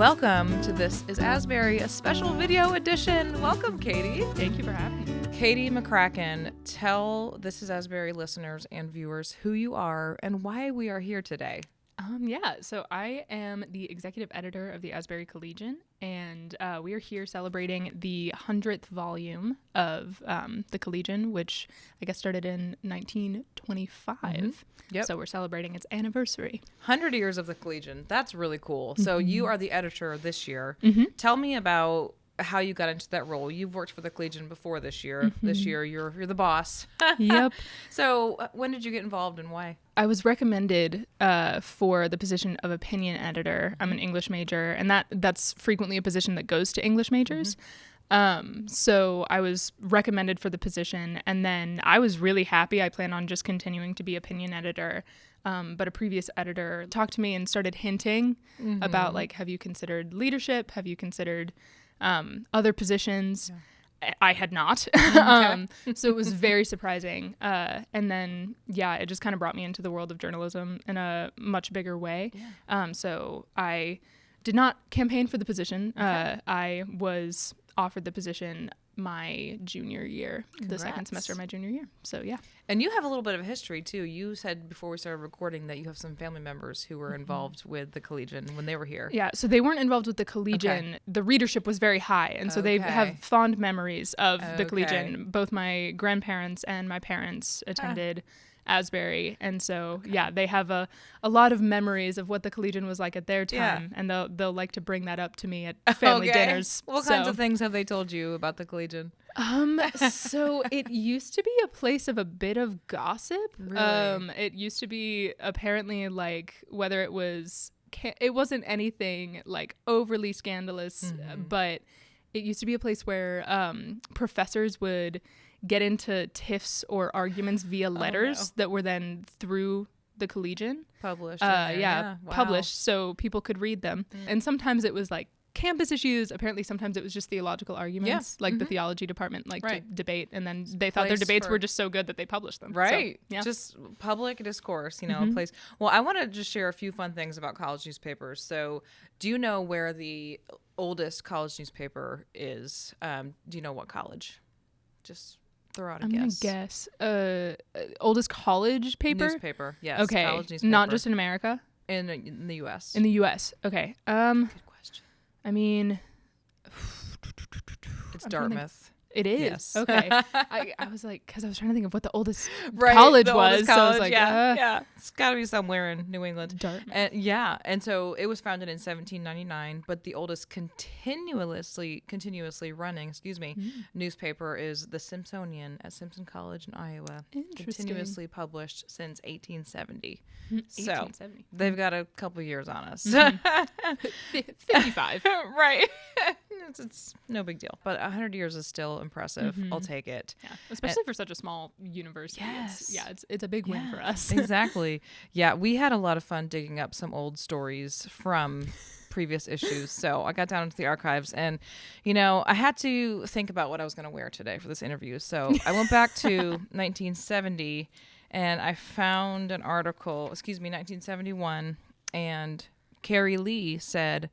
Welcome to This is Asbury, a special video edition. Welcome, Kaity. Thank you for having me. Kaity McCracken, tell This is Asbury listeners and viewers who you are and why we are here today. So I am the executive editor of the Asbury Collegian, and we are here celebrating the 100th volume of the Collegian, which I guess started in 1925. Mm-hmm. Yep. So we're celebrating its anniversary. 100 years of the Collegian. That's really cool. So you are the editor this year. Mm-hmm. Tell me about how you got into that role. You've worked for the Collegian before this year. Mm-hmm. This year you're the boss. Yep. So when did you get involved and why? I was recommended for the position of opinion editor. I'm an English major, and that's frequently a position that goes to English majors. Mm-hmm. So I was recommended for the position, and then I was really happy. I plan on just continuing to be opinion editor. But a previous editor talked to me and started hinting about, like, have you considered leadership? Have you considered other positions? Yeah. I had not. So it was very surprising. And then, it just kind of brought me into the world of journalism in a much bigger way. Yeah. So I did not campaign for the position. Okay. I was offered the position my junior year, the second semester of my junior year. So, yeah. And you have a little bit of a history, too. You said before we started recording that you have some family members who were involved with the Collegian when they were here. Yeah, so they weren't involved with the Collegian. Okay. The readership was very high, and so they have fond memories of the Collegian. Both my grandparents and my parents attended Asbury, and so they have a lot of memories of what the Collegian was like at their time, and they'll like to bring that up to me at family dinners. What kinds of things have they told you about the Collegian? So it used to be a place of a bit of gossip. Really? It used to be apparently, like, whether it wasn't anything like overly scandalous, but it used to be a place where professors would get into tiffs or arguments via letters that were then through the Collegian published. Published so people could read them. And sometimes it was like campus issues. Apparently sometimes it was just theological arguments, like the theology department to debate, and then they thought their debates were just so good that they published them. Right. So, just public discourse, a place. Well, I want to just share a few fun things about college newspapers. So do you know where the oldest college newspaper is? Do you know what college? Just throw out a guess. I'm gonna guess. Oldest college paper? Newspaper, yes. Okay. College newspaper. Not just in America? In the U.S. In the U.S. Okay. Good question. I mean, it's Dartmouth. It is? Yes. Okay. I was like, because I was trying to think of what the oldest college was. So I was like, it's got to be somewhere in New England. Dartmouth. And so it was founded in 1799, but the oldest continuously running, newspaper is the Simpsonian at Simpson College in Iowa. Interesting. Continuously published since 1870. 1870. So they've got a couple years on us. 55. Right. It's no big deal. But 100 years is still impressive. I'll take it. Yeah. Especially for such a small university. Yes. It's a big win for us. Exactly. Yeah, we had a lot of fun digging up some old stories from previous issues. So I got down into the archives and, I had to think about what I was going to wear today for this interview. So I went back to 1970 and I found an article, 1971, and Carrie Lee said,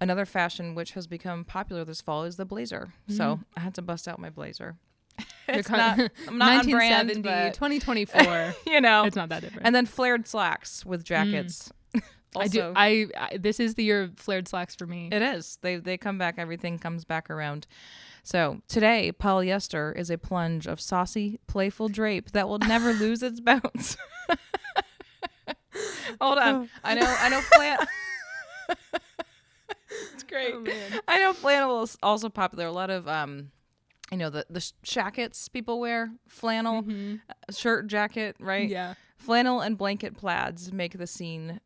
another fashion which has become popular this fall is the blazer. So I had to bust out my blazer. I'm not 1970, on brand, but 2024. It's not that different. And then flared slacks with jackets. Also, this is the year of flared slacks for me. It is. They come back. Everything comes back around. So today, polyester is a plunge of saucy, playful drape that will never lose its bounce. Hold on. I know. It's great. Oh, I know flannel is also popular. A lot of the jackets people wear, flannel, shirt, jacket, right? Yeah. Flannel and blanket plaids make the scene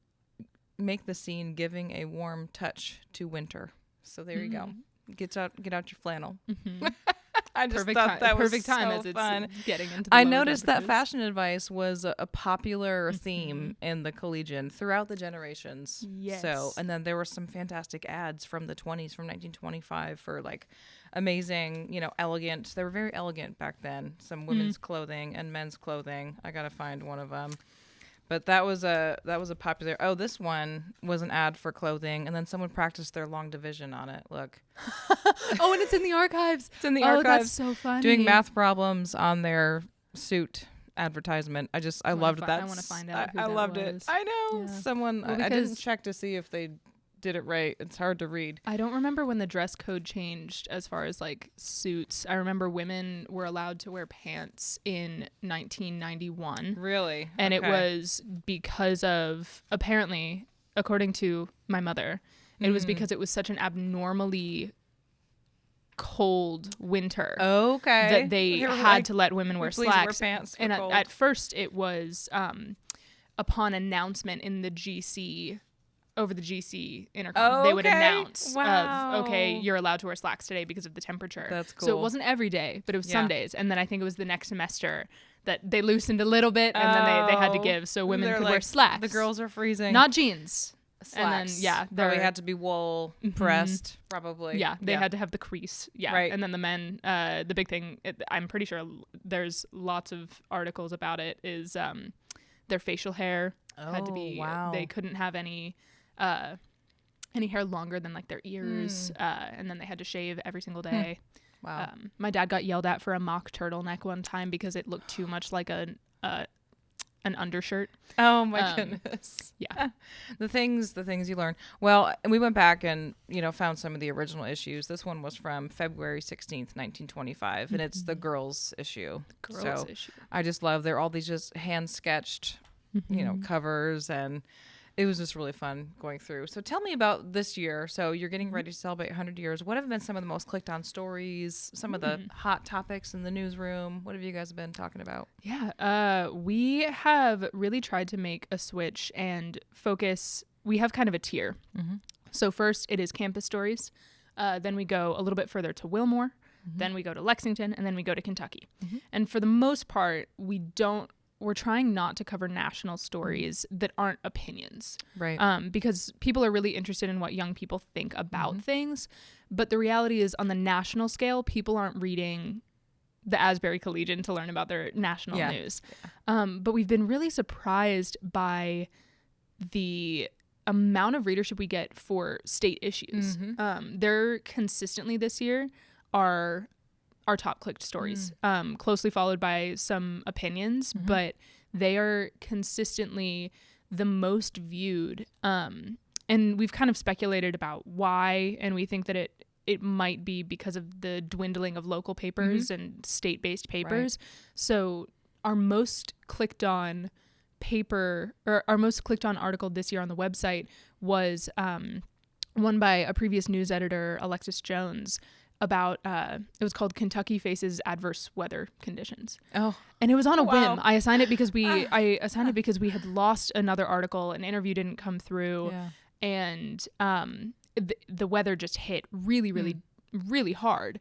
giving a warm touch to winter. So there you go. Get out your flannel. I just thought that was perfect time as fun. It's getting into the I noticed that fashion advice was a popular theme in the Collegian throughout the generations. Yes. So, and then there were some fantastic ads from the 20s, from 1925 for like amazing, elegant. They were very elegant back then. Some women's clothing and men's clothing. I got to find one of them. But that was a popular. Oh, this one was an ad for clothing, and then someone practiced their long division on it. Look, Oh, and it's in the archives. it's in the Oh, archives. that's so funny. Doing math problems on their suit advertisement. I loved that. I want to find out who I that loved was. it. I know Yeah. someone. Well, I didn't because- check to see if they did it right. It's hard to read. I don't remember when the dress code changed as far as like suits. I remember women were allowed to wear pants in 1991. Really, And it Okay. was because of, apparently, according to my mother, it was because it was such an abnormally cold winter okay that they were had like, to let women wear please slacks. wear pants. And We're cold. at first it was upon announcement in the GC, over the GC intercom, they would Okay. announce Wow. of, okay, you're allowed to wear slacks today because of the temperature. That's So it cool. wasn't every day, but it was Yeah. some days. And then I think it was the next semester that they loosened a little bit, and then they had to give, so women They're could wear like, slacks. The girls are freezing. Not jeans. slacks. And then, yeah, probably they're- had to be wool pressed. Probably. Yeah, they had to have the crease. Yeah, Right. and then the men, the big thing, I'm pretty sure there's lots of articles about it, is their facial hair had to be, wow. they couldn't have any hair longer than like their ears, and then they had to shave every single day. Wow. My dad got yelled at for a mock turtleneck one time because it looked too much like an undershirt. Oh my goodness. Yeah. The things you learn. Well, we went back and, found some of the original issues. This one was from February 16th, 1925, and it's the girls issue. Girls issue. I just love, they're all these just hand sketched, covers, and it was just really fun going through. So tell me about this year. So you're getting ready to celebrate 100 years. What have been some of the most clicked on stories, some of the hot topics in the newsroom? What have you guys been talking about? Yeah, we have really tried to make a switch and focus. We have kind of a tier. So first it is campus stories. Then we go a little bit further to Wilmore. Then we go to Lexington, and then we go to Kentucky. And for the most part, we're trying not to cover national stories that aren't opinions. Right. Because people are really interested in what young people think about things. But the reality is, on the national scale, people aren't reading the Asbury Collegian to learn about their national news. But we've been really surprised by the amount of readership we get for state issues. They're consistently this year are our top clicked stories, closely followed by some opinions, but they are consistently the most viewed. And we've kind of speculated about why, and we think that it might be because of the dwindling of local papers and state-based papers. Right. So our most clicked on paper, or our most clicked on article this year on the website was one by a previous news editor, Alexis Jones, about it was called Kentucky Faces Adverse Weather Conditions. Oh. And it was on a whim. I assigned it because we had lost another article, an interview didn't come through, and the weather just hit really, really, really hard,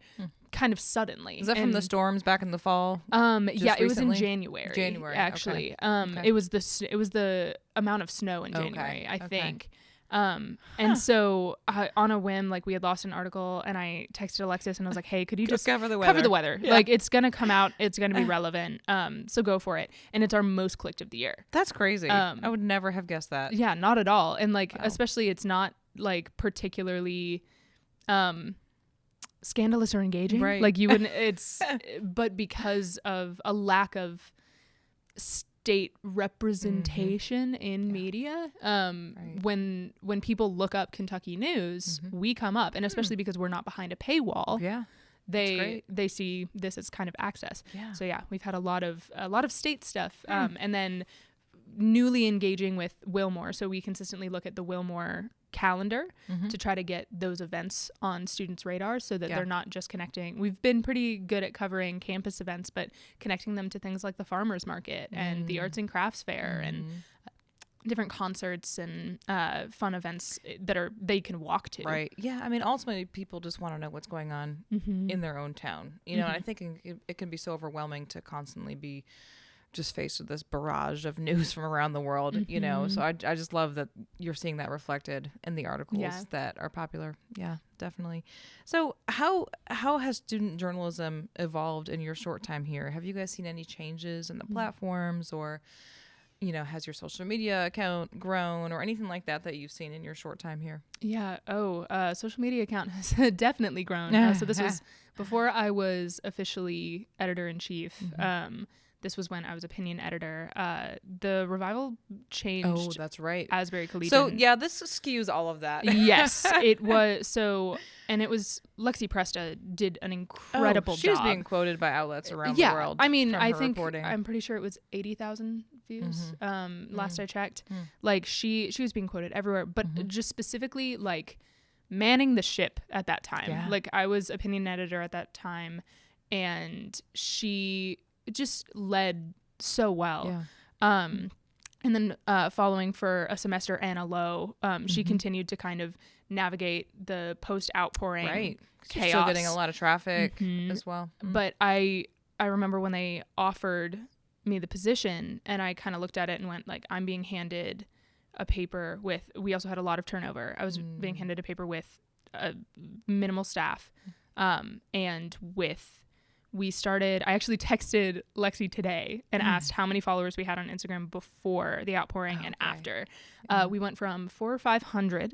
kind of suddenly. Is that from the storms back in the fall? Yeah, it was in recently? January. January, actually. okay. It was the amount of snow in January, I think. And so on a whim, like, we had lost an article, and I texted Alexis and I was like, hey, could you just cover the weather? Yeah. Like, it's going to come out. It's going to be relevant. So go for it. And it's our most clicked of the year. That's crazy. I would never have guessed that. Yeah, not at all. And like, especially it's not like particularly, scandalous or engaging. Right. Like, you wouldn't, but because of a lack of state representation in media, when people look up Kentucky news, we come up, and especially because we're not behind a paywall. Yeah. They see this as kind of access. Yeah. So yeah, we've had a lot of state stuff, and then newly engaging with Wilmore. So we consistently look at the Wilmore calendar to try to get those events on students' radars, so that they're not just connecting. We've been pretty good at covering campus events, but connecting them to things like the farmers market and the arts and crafts fair and different concerts and fun events that they can walk to. Right. Yeah. I mean, ultimately, people just want to know what's going on in their own town. And I think it can be so overwhelming to constantly be just faced with this barrage of news from around the world, So I just love that you're seeing that reflected in the articles that are popular. Yeah, definitely. So how has student journalism evolved in your short time here? Have you guys seen any changes in the platforms, or has your social media account grown or anything like that you've seen in your short time here? Yeah. Social media account has definitely grown. So this was before I was officially editor-in-chief. This was when I was opinion editor. The Revival changed. Oh, that's right. Asbury Collegian. So yeah, this skews all of that. Yes, it was. So, and it was Lexi Presta did an incredible job. She was being quoted by outlets around the world. I mean, I think reporting. I'm pretty sure it was 80,000 views. Last I checked, like she was being quoted everywhere, but just specifically like manning the ship at that time. Yeah. Like I was opinion editor at that time, and she just led so well. Yeah. And then following for a semester, Anna Lowe, she continued to kind of navigate the post outpouring chaos. You're still getting a lot of traffic as well. But I remember when they offered me the position, and I kind of looked at it and went like, I'm being handed a paper with. We also had a lot of turnover. I was being handed a paper with minimal staff, and with. I actually texted Lexi today and asked how many followers we had on Instagram before the outpouring and after. We went from 400 or 500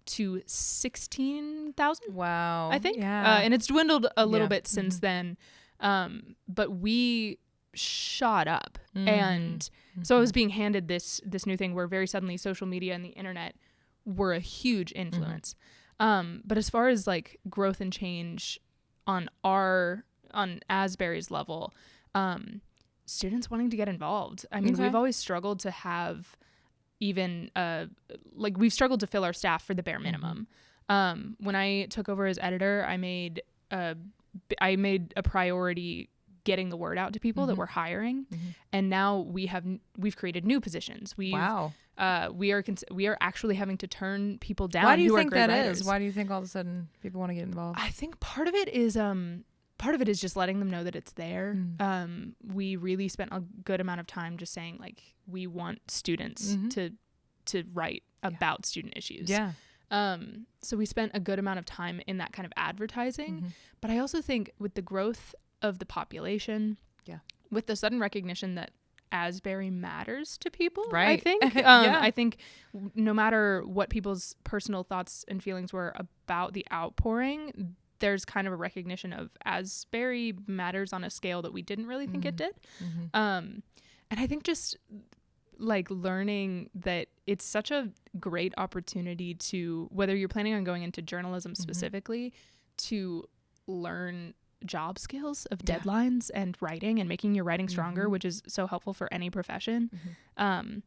to 16,000. Wow. I think. Yeah. And it's dwindled a little bit since then. But we shot up. And so I was being handed this new thing where very suddenly social media and the internet were a huge influence. But as far as like growth and change on Asbury's level, students wanting to get involved. I mean, we've always struggled to have even we've struggled to fill our staff for the bare minimum. When I took over as editor, I made a priority getting the word out to people that we're hiring, and now we've created new positions. We are actually having to turn people down. Why do you who think are great that writers. is? Why do you think all of a sudden people want to get involved? I think part of it is just letting them know that it's there. We really spent a good amount of time just saying like we want students to write about student issues. Yeah. So we spent a good amount of time in that kind of advertising. But I also think with the growth of the population, with the sudden recognition that Asbury matters to people, right? I think. I think no matter what people's personal thoughts and feelings were about the outpouring, there's kind of a recognition of Asbury matters on a scale that we didn't really think it did. And I think just like learning that it's such a great opportunity to, whether you're planning on going into journalism specifically, to learn job skills of deadlines and writing and making your writing stronger, which is so helpful for any profession. And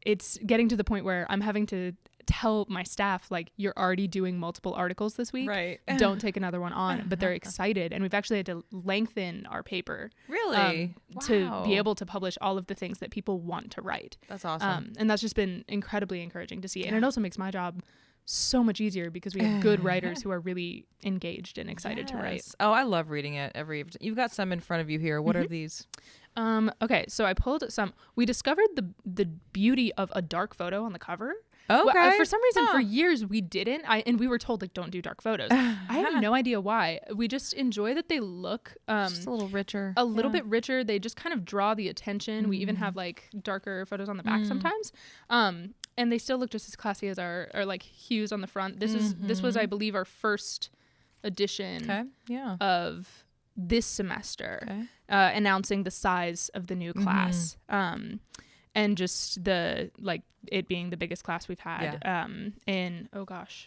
it's getting to the point where I'm having to tell my staff, like, you're already doing multiple articles this week. Right. Don't take another one on. But they're excited. And we've actually had to lengthen our paper. Really? To be able to publish all of the things that people want to write. That's awesome. And that's just been incredibly encouraging to see. And it also makes my job so much easier because we have good writers who are really engaged and excited to write. Oh, I love reading it. You've got some in front of you here. What are these? Okay, so I pulled some. We discovered the beauty of a dark photo on the cover. Okay. Well, for some reason, for years we didn't. And we were told, like, don't do dark photos. I have no idea why. We just enjoy that they look just a little richer. A little bit richer. They just kind of draw the attention. We even have like darker photos on the back sometimes. And they still look just as classy as our like hues on the front. This was, I believe, our first edition of this semester, announcing the size of the new class. And just it being the biggest class we've had in,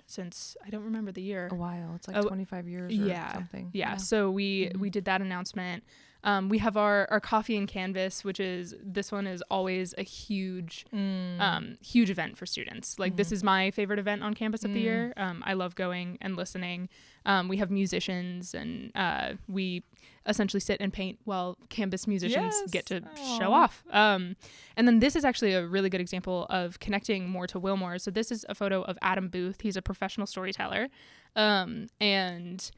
since I don't remember the year. A while. It's like 25 years or something. Yeah. So we did that announcement. We have our coffee and canvas, this one is always a huge event for students. Like this is my favorite event on campus of the year. I love going and listening. We have musicians and we essentially sit and paint while campus musicians get to show off. And then this is actually a really good example of connecting more to Wilmore. So this is a photo of Adam Booth. He's a professional storyteller. And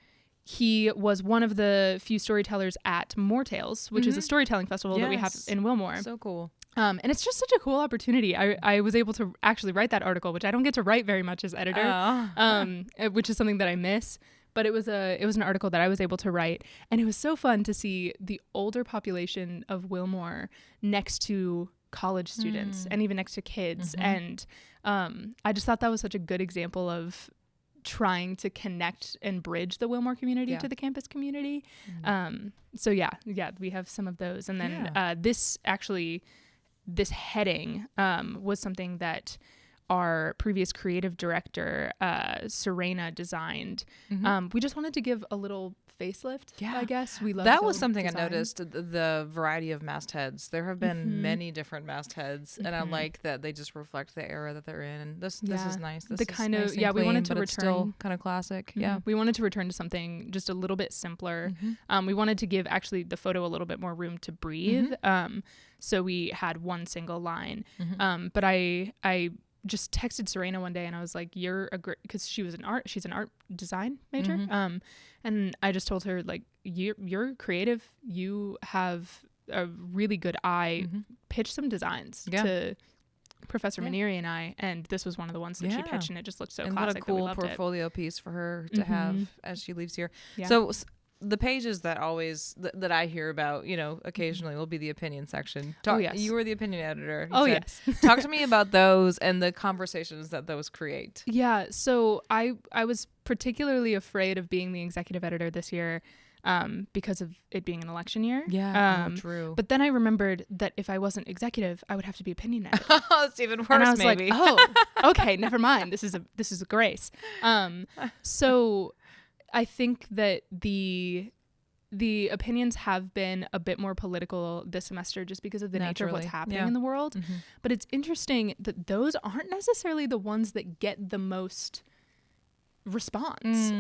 he was one of the few storytellers at More Tales, which is a storytelling festival that we have in Wilmore. So cool. And it's just such a cool opportunity. I was able to actually write that article, which I don't get to write very much as editor, which is something that I miss. But it was an article that I was able to write, and it was so fun to see the older population of Wilmore next to college students and even next to kids. And I just thought that was such a good example of trying to connect and bridge the Wilmore community to the campus community. So yeah, we have some of those. And then this heading was something that our previous creative director, Serena, designed. We just wanted to give a little facelift, I guess. We love that was something design. I noticed, the variety of mastheads. There have been many different mastheads, and I like that they just reflect the era that they're in. And this is nice. This the kind of nice and clean, we wanted to but return, it's still kind of classic. Yeah, we wanted to return to something just a little bit simpler. We wanted to give actually the photo a little bit more room to breathe. So we had one single line. But I just texted Serena one day and I was like, you're a great, because she's an art design major. And I just told her, like, you're creative, you have a really good eye, pitch some designs to Professor Maneri and I, and this was one of the ones that she pitched, and it just looked so classic. What a cool portfolio piece for her to have as she leaves here. So the pages that always that I hear about, occasionally will be the opinion section. You were the opinion editor. Yes. Talk to me about those and the conversations that those create. Yeah. So I was particularly afraid of being the executive editor this year because of it being an election year. Yeah. True. But then I remembered that if I wasn't executive, I would have to be opinion editor. Oh, it's even worse. And I was maybe. like, oh, okay, never mind. This is a grace. So I think that the opinions have been a bit more political this semester just because of the nature of what's happening in the world. But it's interesting that those aren't necessarily the ones that get the most response.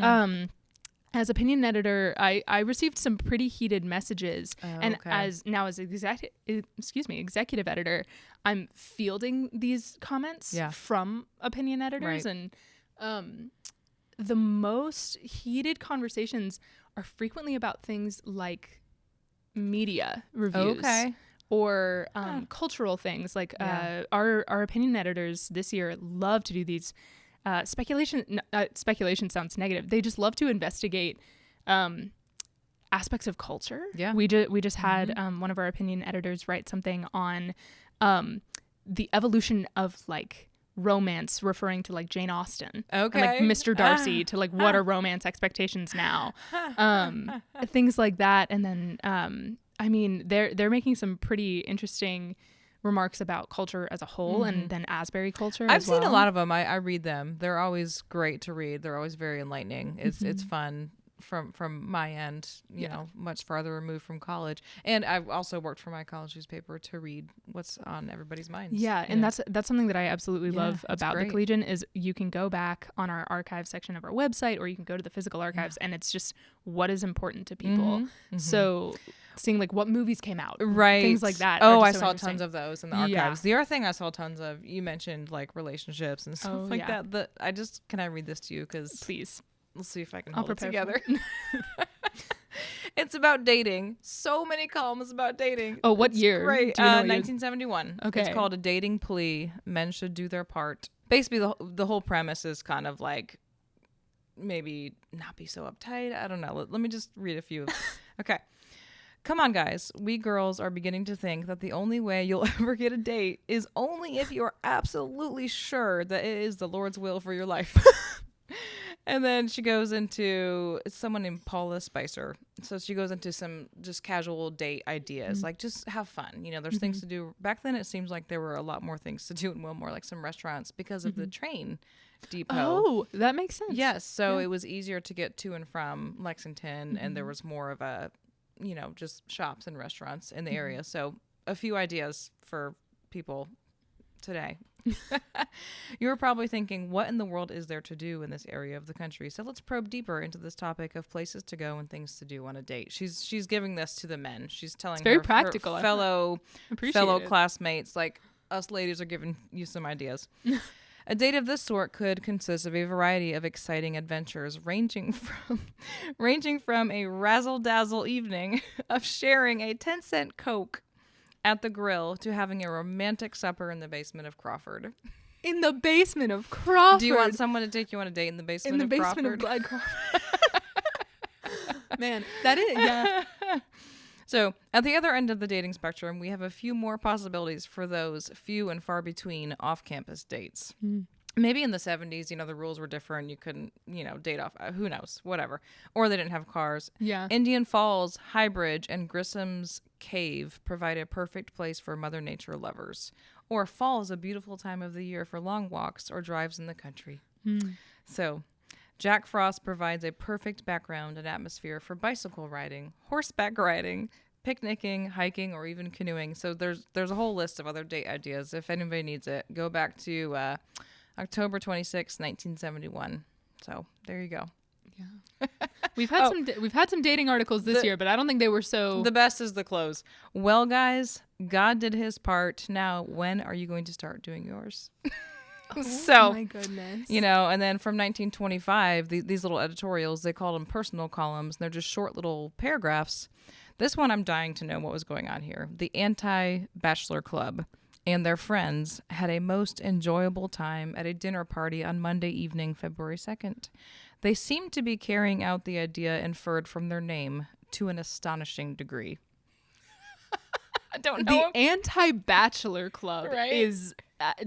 As opinion editor, I received some pretty heated messages, and as executive editor, I'm fielding these comments from opinion editors, and the most heated conversations are frequently about things like media reviews or cultural things. Like our opinion editors this year love to do these speculation sounds negative. They just love to investigate aspects of culture. We just had one of our opinion editors write something on the evolution of like romance, referring to like Jane Austen and like Mr. Darcy, to like what are romance expectations now, things like that. And then I mean they're making some pretty interesting remarks about culture as a whole, and then Asbury culture. I've seen a lot of them. I read them. They're always great to read. They're always very enlightening. It's fun from my end, you know, much farther removed from college. And I've also worked for my college newspaper to read what's on everybody's minds. And that's something that I absolutely love about the Collegian is you can go back on our archive section of our website, or you can go to the physical archives, and it's just what is important to people. So seeing like what movies came out, things like that. I saw tons of those in the archives. The other thing I saw tons of, you mentioned like relationships and stuff like that. Can I read this to you? Because please. Let's see if I can hold it together. It's about dating. So many columns about dating. Oh, what year? Great. 1971. Okay. It's called A Dating Plea. Men Should Do Their Part. Basically, the whole premise is kind of like maybe not be so uptight. I don't know. Let me just read a few. Okay. Come on, guys. We girls are beginning to think that the only way you'll ever get a date is only if you're absolutely sure that it is the Lord's will for your life. And then she goes into, it's someone named Paula Spicer. So she goes into some just casual date ideas, like just have fun. You know, there's things to do. Back then, it seems like there were a lot more things to do in Wilmore, like some restaurants because of the train depot. Oh, that makes sense. Yes. So it was easier to get to and from Lexington, and there was more of a, you know, just shops and restaurants in the area. So a few ideas for people today. You were probably thinking, what in the world is there to do in this area of the country? So let's probe deeper into this topic of places to go and things to do on a date. She's giving this to the men. She's telling very her practical. fellow classmates, like us ladies are giving you some ideas. A date of this sort could consist of a variety of exciting adventures, ranging from a razzle-dazzle evening of sharing a 10-cent Coke at the grill to having a romantic supper in the basement of Crawford. In the basement of Crawford? Do you want someone to take you on a date in the basement of Crawford? Crawford. Man, that is, yeah. So at the other end of the dating spectrum, we have a few more possibilities for those few and far between off-campus dates. Maybe in the 70s, the rules were different. You couldn't, date off. Who knows? Whatever. Or they didn't have cars. Yeah. Indian Falls, Highbridge, and Grissom's Cave provide a perfect place for Mother Nature lovers. Or fall is a beautiful time of the year for long walks or drives in the country. So Jack Frost provides a perfect background and atmosphere for bicycle riding, horseback riding, picnicking, hiking, or even canoeing. So there's a whole list of other date ideas. If anybody needs it, go back to October 26, 1971. So there you go. Yeah. We've had some dating articles this year, but I don't think they were so. The best is the close. Well, guys, God did his part. Now, when are you going to start doing yours? Oh my goodness. And then from 1925, these little editorials, they called them personal columns. And they're just short little paragraphs. This one, I'm dying to know what was going on here. The Anti-Bachelor Club and their friends had a most enjoyable time at a dinner party on Monday evening, February 2nd. They seemed to be carrying out the idea inferred from their name to an astonishing degree. I don't know. The Anti-Bachelor Club Right? is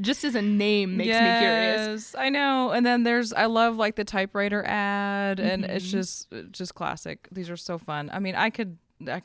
just as a name makes me curious. I know. And then I love like the typewriter ad, and it's just classic. These are so fun. I mean, I could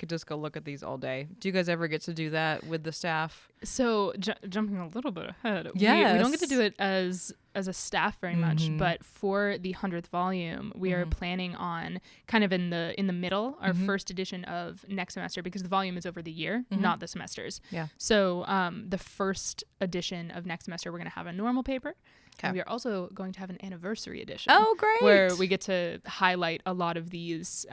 just go look at these all day. Do you guys ever get to do that with the staff? So jumping a little bit ahead, we don't get to do it as a staff very much, but for the 100th volume, we are planning on kind of in the middle, our first edition of next semester, because the volume is over the year, not the semesters. Yeah. So the first edition of next semester, we're going to have a normal paper. Okay. And we are also going to have an anniversary edition. Oh, great. Where we get to highlight a lot of these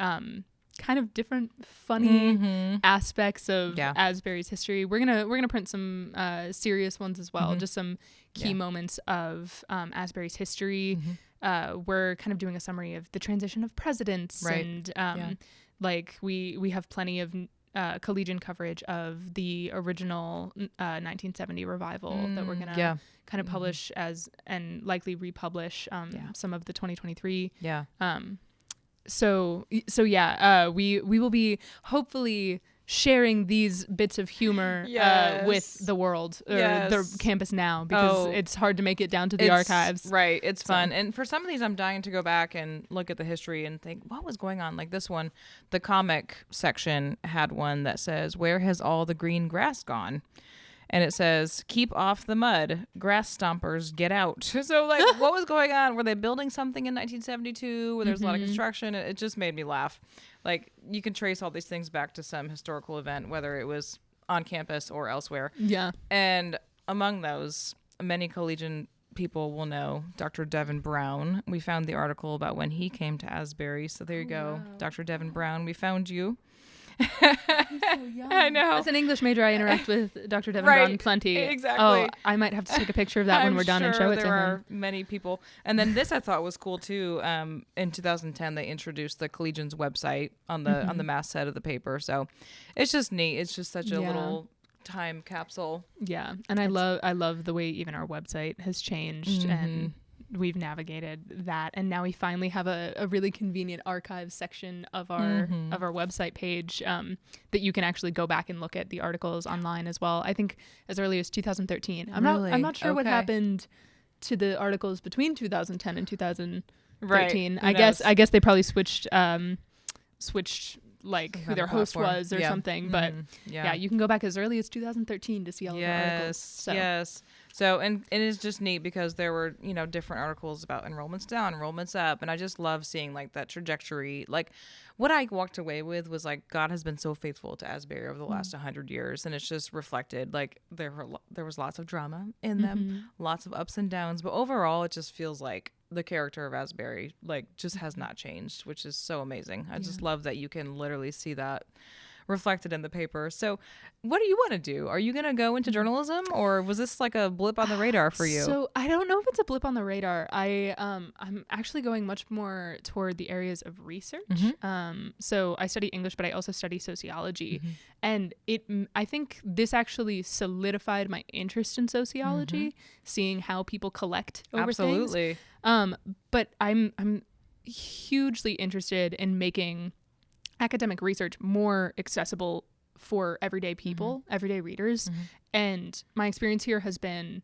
kind of different funny aspects of Asbury's history. We're gonna print some serious ones as well, just some key moments of Asbury's history. We're kind of doing a summary of the transition of presidents, and like we have plenty of collegian coverage of the original 1970 revival that we're gonna kind of publish and likely republish some of the 2023. So we will be hopefully sharing these bits of humor with the world or the campus now, because it's hard to make it down to the archives. Right. It's fun. And for some of these, I'm dying to go back and look at the history and think, what was going on? Like this one, the comic section had one that says, "Where has all the green grass gone?" And it says, "Keep off the mud. Grass stompers, get out." So, like, what was going on? Were they building something in 1972 where there's a lot of construction? It just made me laugh. Like, you can trace all these things back to some historical event, whether it was on campus or elsewhere. Yeah. And among those, many collegian people will know Dr. Devin Brown. We found the article about when he came to Asbury. So there you go. Wow. Dr. Devin Brown, we found you. So young. I know. As an English major, I interact with Dr. Devin Brown plenty. Exactly. Oh, I might have to take a picture of that when we're done and show it to him. There are many people. And then this I thought was cool too. In 2010, they introduced the Collegian's website on the masthead of the paper. So it's just neat. It's just such a little time capsule. Yeah, and I love the way even our website has changed and we've navigated that, and now we finally have a really convenient archive section of our website page that you can actually go back and look at the articles online as well. I think as early as 2013. I'm not sure what happened to the articles between 2010 and 2013. I guess they probably switched like who their host was or something, but you can go back as early as 2013 to see all of the articles. Yes. So, and it is just neat because there were, different articles about enrollments down, enrollments up. And I just love seeing like that trajectory. Like what I walked away with was like, God has been so faithful to Asbury over the last 100 years. And it's just reflected like there was lots of drama in them, lots of ups and downs. But overall, it just feels like the character of Asbury like just has not changed, which is so amazing. I just love that you can literally see that reflected in the paper. So what do you want to do? Are you going to go into journalism, or was this like a blip on the radar for you? So I don't know if it's a blip on the radar. I'm actually going much more toward the areas of research. So I study English, but I also study sociology. And I think this actually solidified my interest in sociology, seeing how people collect over things. But I'm hugely interested in making academic research more accessible for everyday people, everyday readers. And my experience here has been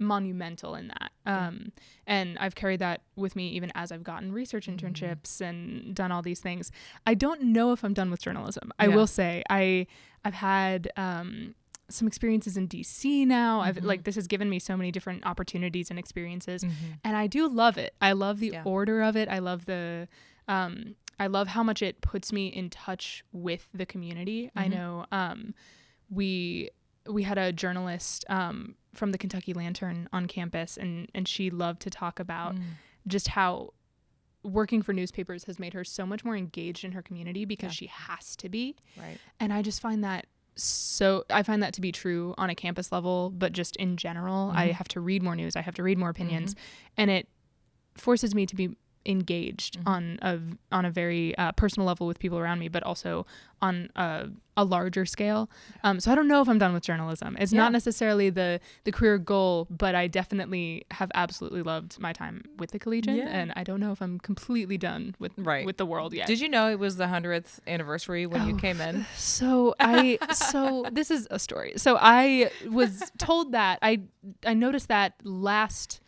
monumental in that. And I've carried that with me even as I've gotten research internships and done all these things. I don't know if I'm done with journalism. I will say I've had some experiences in DC now. I've like, this has given me so many different opportunities and experiences, and I do love it. I love the order of it. I love I love how much it puts me in touch with the community. I know we had a journalist from the Kentucky Lantern on campus, and she loved to talk about just how working for newspapers has made her so much more engaged in her community because she has to be. Right. And I just find that I find that to be true on a campus level, but just in general, I have to read more news. I have to read more opinions, and it forces me to be engaged on a very personal level with people around me, but also on a larger scale. So I don't know if I'm done with journalism. It's not necessarily the career goal, but I definitely have absolutely loved my time with the Collegian, and I don't know if I'm completely done with the world yet. Did you know it was the 100th anniversary when you came in? So this is a story. So I was told that I noticed that last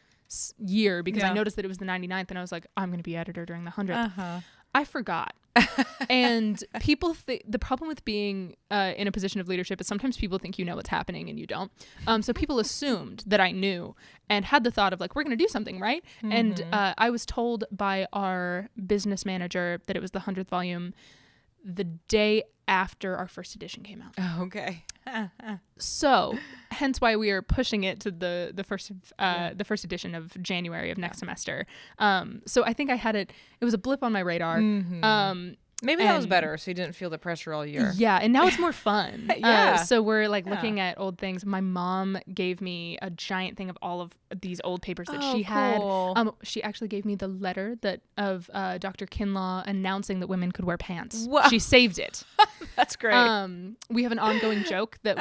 year because I noticed that it was the 99th, and I was like, I'm going to be editor during the 100th. I forgot. And people the problem with being in a position of leadership is sometimes people think you know what's happening and you don't. So people assumed that I knew and had the thought of like, we're going to do something, right? And I was told by our business manager that it was the 100th volume the day after our first edition came out. Oh, okay. So hence why we are pushing it to the first edition of January of next semester. So I think I had it was a blip on my radar. Maybe that was better, so you didn't feel the pressure all year. Yeah, and now it's more fun. So we're like looking at old things. My mom gave me a giant thing of all of these old papers that she had. She actually gave me the letter of Dr. Kinlaw announcing that women could wear pants. Whoa. She saved it. That's great. We have an ongoing joke that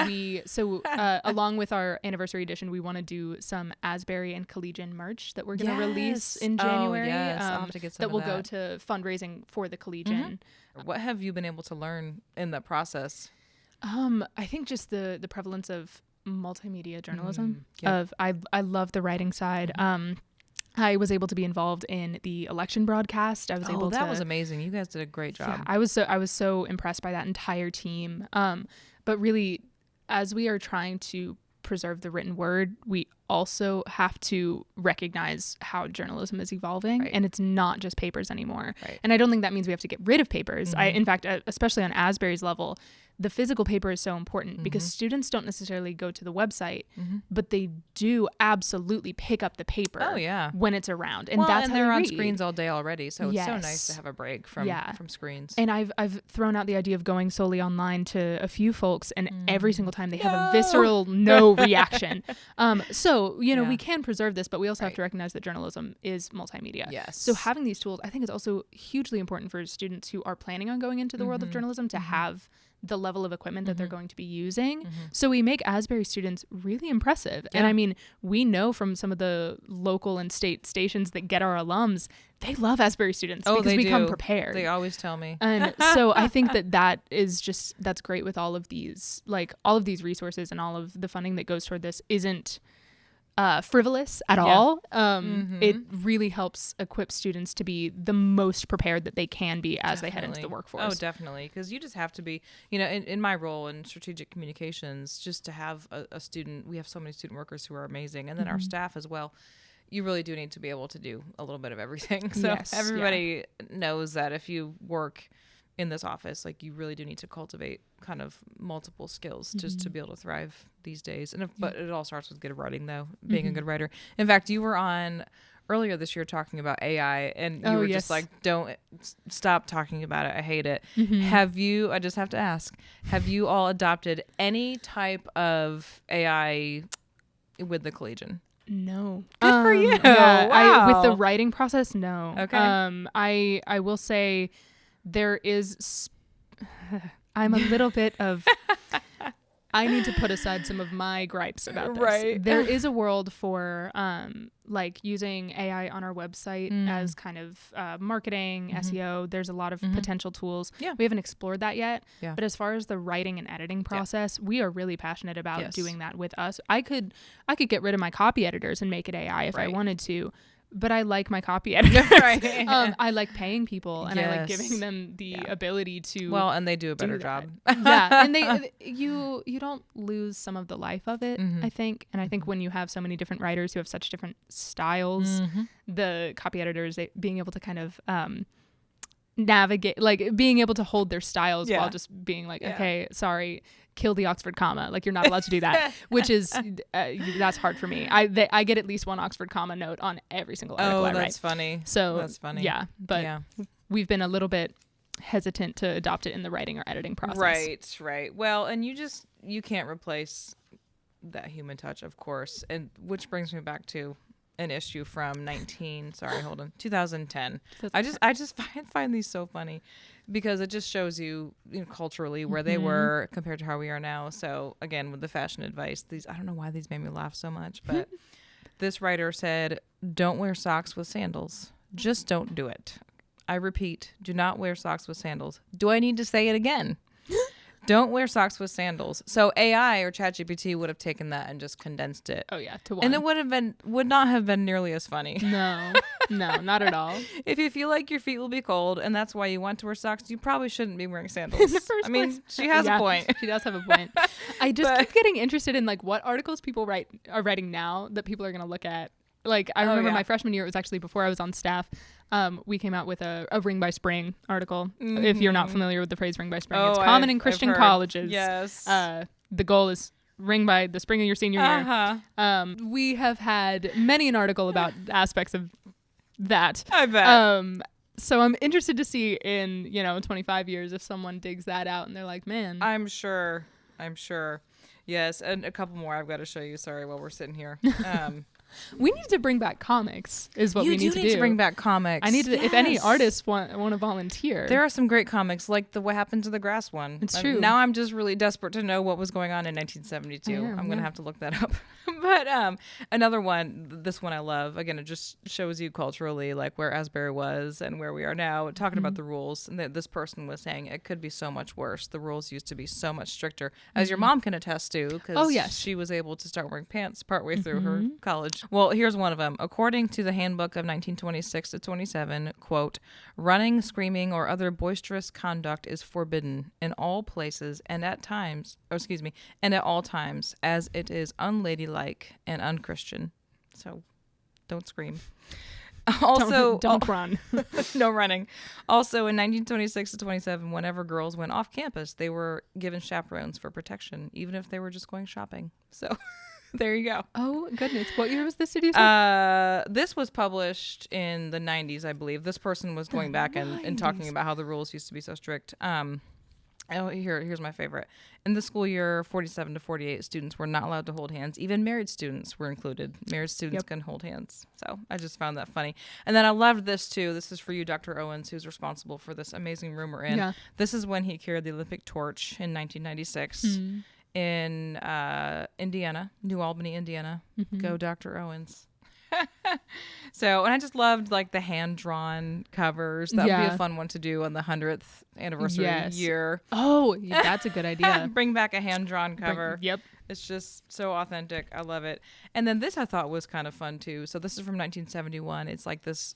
along with our anniversary edition, we want to do some Asbury and Collegian merch that we're going to release in January. I'll have to get some that will go to fundraising for the Collegian. What have you been able to learn in that process? I think just the prevalence of multimedia journalism. I love the writing side. I was able to be involved in the election broadcast. That was amazing. You guys did a great job. Yeah, I was so impressed by that entire team. But really, as we are trying to preserve the written word, we also have to recognize how journalism is evolving, and it's not just papers anymore. And I don't think that means we have to get rid of papers. In fact, especially on Asbury's level, the physical paper is so important because students don't necessarily go to the website, but they do absolutely pick up the paper when it's around. And they're on screens all day already, so it's so nice to have a break from screens. And I've thrown out the idea of going solely online to a few folks, and every single time they have a visceral no reaction. So, we can preserve this, but we also have to recognize that journalism is multimedia. Yes. So having these tools, I think, is also hugely important for students who are planning on going into the world of journalism to have the level of equipment that they're going to be using. So we make Asbury students really impressive. And I mean, we know from some of the local and state stations that get our alums, they love Asbury students because we come prepared. They always tell me. And so I think that is that's great with all of these resources, and all of the funding that goes toward this isn't frivolous at all. It really helps equip students to be the most prepared that they can be as they head into the workforce. Oh, definitely. Because you just have to be, in my role in strategic communications, just to have a student, we have so many student workers who are amazing, and then our staff as well. You really do need to be able to do a little bit of everything. So everybody knows that if you work in this office, like, you really do need to cultivate kind of multiple skills just to be able to thrive these days. But it all starts with good writing, though, being a good writer. In fact, you were on earlier this year talking about AI, and you were just like, don't stop talking about it. I hate it. I just have to ask, have you all adopted any type of AI with the Collegian? No. Good for you. Yeah, wow. With the writing process, no. Okay. I will say there is I'm a little bit of I need to put aside some of my gripes about this. Right. There is a world for like using AI on our website as kind of marketing, SEO. There's a lot of potential tools. Yeah. We haven't explored that yet. Yeah. But as far as the writing and editing process, we are really passionate about doing that with us. I could get rid of my copy editors and make it AI if I wanted to. But I like my copy editor. I like paying people, and I like giving them the ability to. Well, and they do a better job. And you don't lose some of the life of it, I think. And I think when you have so many different writers who have such different styles, the copy editors being able to kind of navigate, like being able to hold their styles while just being like, okay, sorry, kill the Oxford comma, like you're not allowed to do that, which is that's hard for me. I get at least one Oxford comma note on every single article I write. That's funny. So that's funny. But we've been a little bit hesitant to adopt it in the writing or editing process. Right. Well, and you can't replace that human touch, of course, and which brings me back to an issue from 2010. I just find these so funny because it just shows you, culturally where they were compared to how we are now. So again, with the fashion advice, I don't know why these made me laugh so much, but this writer said, "Don't wear socks with sandals. Just don't do it. I repeat, do not wear socks with sandals." Do I need to say it again? Don't wear socks with sandals. So AI or ChatGPT would have taken that and just condensed it. Oh yeah, to one. And it would not have been nearly as funny. No, not at all. If you feel like your feet will be cold and that's why you want to wear socks, you probably shouldn't be wearing sandals. In the first place. She has a point. She does have a point. I just keep getting interested in like what articles people are writing now that people are going to look at. Like I remember my freshman year, it was actually before I was on staff. We came out with a Ring by Spring article. If you're not familiar with the phrase Ring by Spring, it's common in Christian colleges. Yes. The goal is ring by the spring of your senior year. We have had many an article about aspects of that. I bet. So I'm interested to see in 25 years if someone digs that out and they're like, man. I'm sure. Yes, and a couple more I've got to show you. Sorry, while we're sitting here. We need to bring back comics is what we need to do. You need to bring back comics. I need to, if any artists want to volunteer. There are some great comics, like the What Happened to the Grass one. It's true. Now I'm just really desperate to know what was going on in 1972. I'm going to have to look that up. But another one, this one I love. Again, it just shows you culturally like where Asbury was and where we are now. Talking about the rules, and this person was saying it could be so much worse. The rules used to be so much stricter, as your mom can attest to, because she was able to start wearing pants partway through her college. Well, here's one of them. According to the handbook of 1926 to 27, quote, "Running, screaming, or other boisterous conduct is forbidden in all places and at all times, as it is unladylike and unchristian." So don't scream. Also, don't run. No running. Also, in 1926 to 27, whenever girls went off campus, they were given chaperones for protection, even if they were just going shopping. So there you go. Oh, goodness. What year was this, did you say? This was published in the 90s, I believe. This person was going back and talking about how the rules used to be so strict. Here's my favorite. In the school year, 47 to 48 students were not allowed to hold hands. Even married students were included. Married students can hold hands. So I just found that funny. And then I loved this, too. This is for you, Dr. Owens, who's responsible for this amazing room we're in. Yeah. This is when he carried the Olympic torch in 1996 in Indiana, New Albany, Indiana. Go, Dr. Owens. So, and I just loved like the hand-drawn covers. That would be a fun one to do on the 100th anniversary year. Oh, yeah, that's a good idea. Bring back a hand-drawn cover. Yep. It's just so authentic. I love it. And then this I thought was kind of fun too. So this is from 1971. It's like this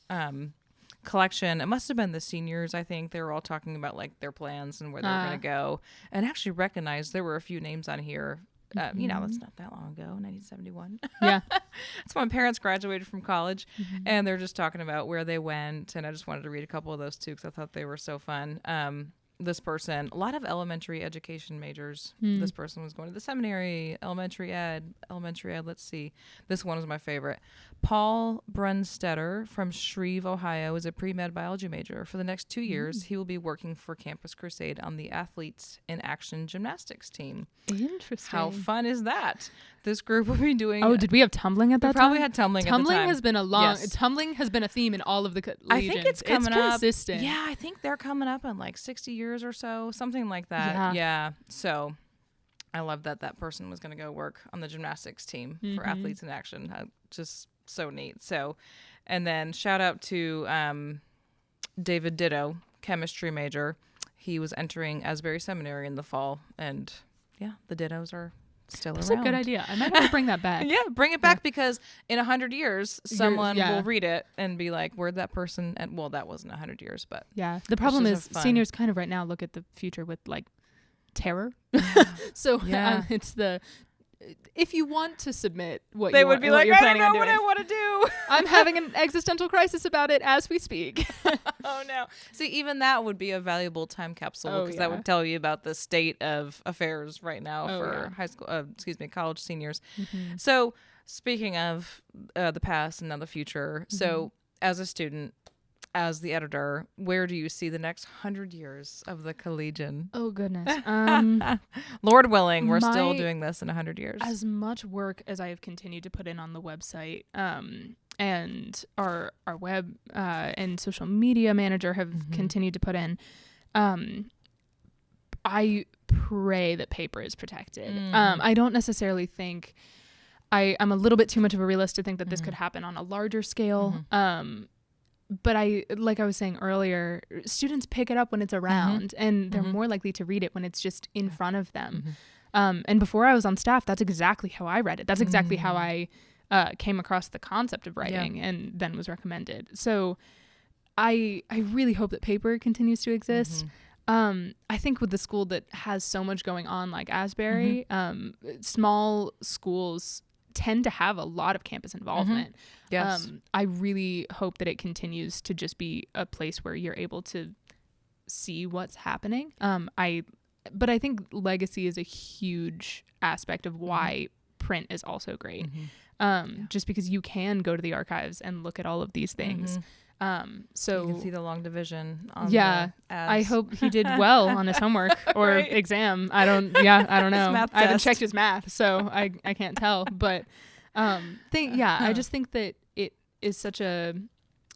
collection. It must have been the seniors, I think. They were all talking about like their plans and where they were going to go. And actually recognized there were a few names on here. That's not that long ago, 1971. Yeah. That's when my parents graduated from college, and they're just talking about where they went, and I just wanted to read a couple of those too because I thought they were so fun. This person, a lot of elementary education majors. This person was going to the seminary, elementary ed. Let's see. This one was my favorite. Paul Brunstetter from Shreve, Ohio, is a pre-med biology major. For the next 2 years, he will be working for Campus Crusade on the Athletes in Action gymnastics team. Interesting. How fun is that? This group will be doing... Oh, did we have tumbling at that time? We probably had tumbling at the time. Tumbling has been a theme in all of the legions. I think it's coming up. It's consistent. Yeah, I think they're coming up in like 60 years or so, something like that. Yeah. So I love that person was going to go work on the gymnastics team for Athletes in Action. Just so neat. So, and then shout out to David Ditto, chemistry major. He was entering Asbury Seminary in the fall, and yeah, the Dittos are still That's around. a good idea. I might have to bring that back. Yeah, bring it back because in 100 years, someone will read it and be like, "Where'd that person?" And well, that wasn't 100 years, but yeah. The problem is seniors kind of right now look at the future with like terror. So it's if you want to submit what they would be like, you're I don't know on what doing, I want to do. I'm having an existential crisis about it as we speak. Oh no. See, even that would be a valuable time capsule because that would tell you about the state of affairs right now for college seniors. So speaking of the past and now the future, so as a student, as the editor, where do you see the next 100 years of the Collegian? Oh, goodness. Lord willing, we're still doing this in 100 years. As much work as I have continued to put in on the website and our web and social media manager have continued to put in, I pray that paper is protected. I don't necessarily think... I'm a little bit too much of a realist to think that this could happen on a larger scale. But like I was saying earlier, students pick it up when it's around and they're more likely to read it when it's just in front of them. And before I was on staff, that's exactly how I read it. That's exactly how I came across the concept of writing and then was recommended. So I really hope that paper continues to exist. I think with the school that has so much going on like Asbury, small schools tend to have a lot of campus involvement. Yes. I really hope that it continues to just be a place where you're able to see what's happening. But I think legacy is a huge aspect of why print is also great. Just because you can go to the archives and look at all of these things. So you can see the long division on the ads. I hope he did well on his homework or exam. I don't know. I haven't checked his math, so I can't tell. But I just think that it is such a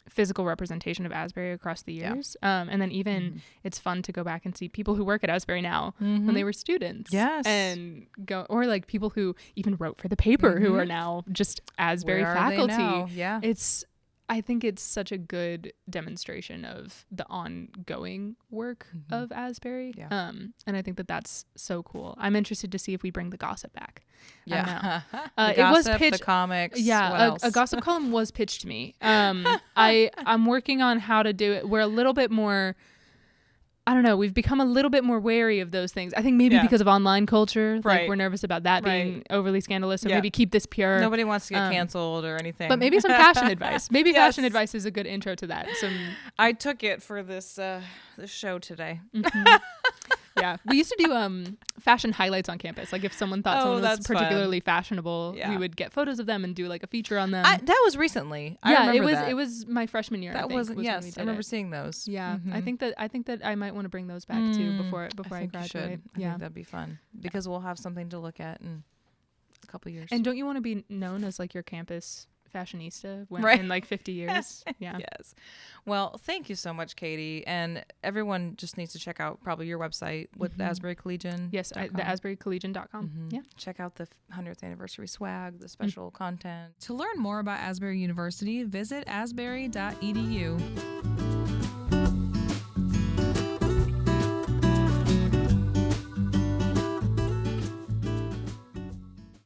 physical representation of Asbury across the years. And then even it's fun to go back and see people who work at Asbury now when they were students. Yes. And go, or like people who even wrote for the paper who are now just Asbury faculty. Yeah. I think it's such a good demonstration of the ongoing work of Asbury. Yeah. And I think that that's so cool. I'm interested to see if we bring the gossip back. Yeah. It gossip, was pitched, the comics. Yeah. A gossip column was pitched to me. I'm working on how to do it. We're a little bit more, I don't know, we've become a little bit more wary of those things. I think maybe because of online culture, like we're nervous about that being overly scandalous. So maybe keep this pure. Nobody wants to get canceled or anything. But maybe some fashion advice. Maybe fashion advice is a good intro to that. I took it for this show today. Yeah, we used to do fashion highlights on campus. Like if someone thought someone was particularly fashionable, we would get photos of them and do like a feature on them. That was recently. It was my freshman year. That wasn't. Yes, I remember seeing those. Yeah, I think that I might want to bring those back too before I graduate. I think that'd be fun because we'll have something to look at in a couple years. And don't you want to be known as like your campus fashionista in like 50 years? Yeah. Yes. Well, thank you so much, Kaity. And everyone just needs to check out probably your website with the Asbury Collegian. Yes, the AsburyCollegian.com. Yeah. Check out the 100th anniversary swag, the special content. To learn more about Asbury University, visit asbury.edu.